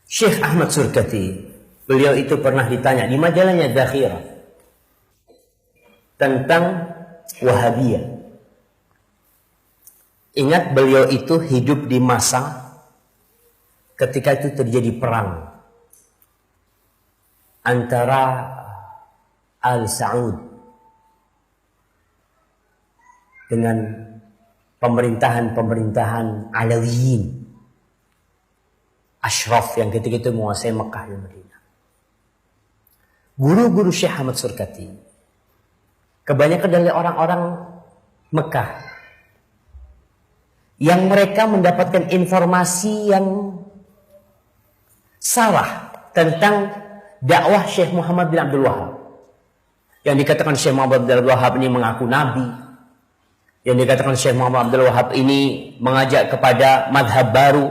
Syekh Ahmad Surkati, beliau itu pernah ditanya di majalahnya Dzakhirah tentang Wahabiyah. Ingat, beliau itu hidup di masa ketika itu terjadi perang antara Al Saud dengan pemerintahan Alawiyin, Ashraf yang ketika itu menguasai Mekah dan Madinah. Guru-guru Syekh Ahmad Surkati kebanyakan dari orang-orang Mekah yang mereka mendapatkan informasi yang salah tentang dakwah Syekh Muhammad bin Abdul Wahab. Yang dikatakan Syekh Muhammad bin Abdul Wahab ini mengaku nabi, yang dikatakan Syekh Muhammad bin Abdul Wahab ini mengajak kepada madhab baru,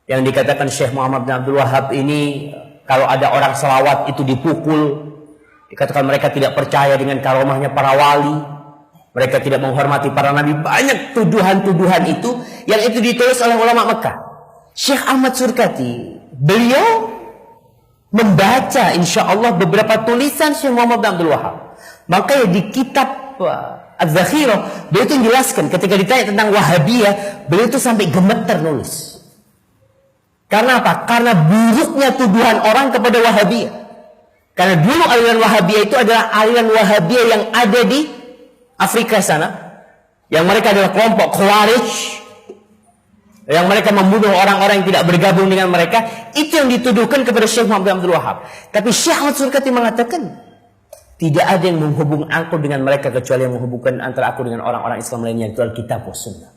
yang dikatakan Syekh Muhammad bin Abdul Wahab ini kalau ada orang selawat itu dipukul, dikatakan mereka tidak percaya dengan karomahnya para wali, mereka tidak menghormati para nabi. Banyak tuduhan-tuduhan itu yang itu ditulis oleh ulama Mekah. Syekh Ahmad Surkati, beliau membaca insya Allah beberapa tulisan Syekh Muhammad bin Abdul Wahab. Makanya di kitab Adz-Dzakhirah beliau itu menjelaskan ketika ditanya tentang Wahabiyah, beliau itu sampai gemeter nulis. Karena apa? Karena buruknya tuduhan orang kepada Wahabiyah. Karena dulu aliran Wahabiyah itu adalah aliran Wahabiyah yang ada di Afrika sana, yang mereka adalah kelompok Khawarij, yang mereka membunuh orang-orang yang tidak bergabung dengan mereka. Itu yang dituduhkan kepada Syekh Muhammad bin Abdul Wahab. Tapi Syekh Ahmad Surkati mengatakan tidak ada yang menghubung aku dengan mereka kecuali yang menghubungkan antara aku dengan orang-orang Islam lainnya, itu Alkitab wa Sunnah.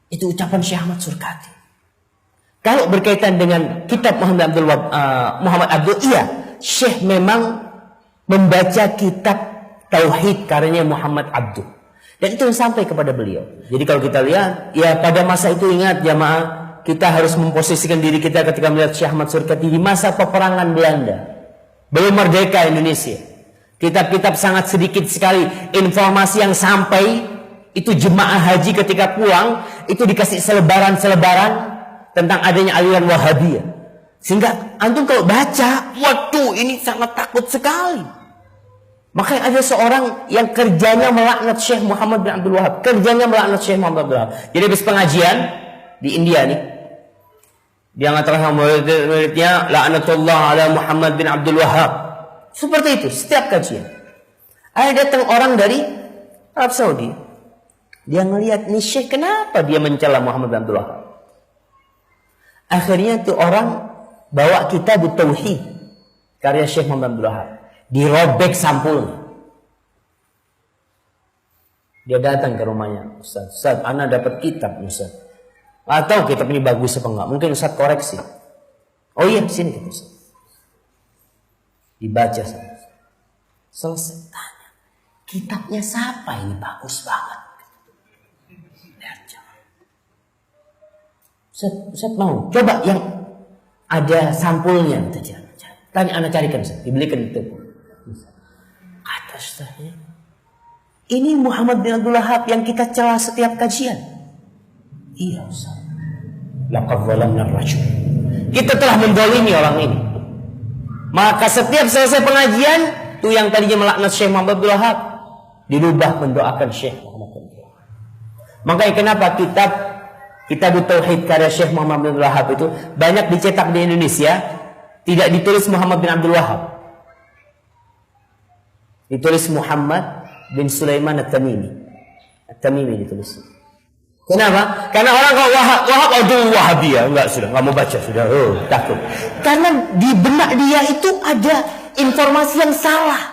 Itu ucapan Syekh Ahmad Surkati. Kalau berkaitan dengan kitab Muhammad Abdul, iya, Syekh memang membaca kitab Tauhid karyanya Muhammad Abdul, dan itu yang sampai kepada beliau. Jadi kalau kita lihat, ya pada masa itu ingat jamaah, kita harus memposisikan diri kita ketika melihat Syekh Ahmad Surkati di masa peperangan Belanda. Belum merdeka Indonesia. Kitab-kitab sangat sedikit sekali. Informasi yang sampai itu jemaah haji ketika pulang itu dikasih selebaran-selebaran tentang adanya aliran Wahabiyah. Sehingga antum kalau baca, waduh ini sangat takut sekali. Makanya ada seorang yang kerjanya melaknat Syekh Muhammad bin Abdul Wahab. Kerjanya melaknat Syekh Muhammad bin Abdul Wahab. Jadi habis pengajian di India nih, dia mengatakan murid-muridnya, laknatullah ala Muhammad bin Abdul Wahab. Seperti itu setiap kajian. Ada datang orang dari Arab Saudi. Dia ngelihat nih Syekh, kenapa dia mencela Muhammad bin Abdul Wahab. Akhirnya tuh orang bawa kitab Tauhid karya Syekh Muhammad bin Abdul Wahab. Dirobek sampulnya. Dia datang ke rumahnya, Ustaz, ana dapat kitab Ustaz. Atau kitab ini bagus apa enggak? Mungkin Ustaz koreksi. Oh iya, sini Ustaz. Dibaca saja. Selesai tanya, kitabnya siapa ini, bagus banget. Ustaz mau coba yang ada sampulnya. Tanya, anak carikan Ustaz. Dibelikan itu. Kata Ustaznya, ini Muhammad bin Abdul Wahab yang kita celah setiap kajian. Iya Ustaz. Laqad zalamna ar-rajul. Kita telah mendolimi orang ini. Maka setiap selesai pengajian, tuh yang tadinya melaknat Syekh Muhammad bin Abdul Wahab dirubah mendoakan Syekh Muhammad bin Abdul Wahab. Makanya kenapa kitab Tauhid karya Syekh Muhammad bin Abdul Wahab itu banyak dicetak di Indonesia, tidak ditulis Muhammad bin Abdul Wahab. Ditulis Muhammad bin Sulaiman At-Tamimi. At-Tamimi ditulis. Kenapa? Karena orang kalau Wahab aduh Wahabiyah, enggak mau baca sudah, takut. Karena di benak dia itu ada informasi yang salah.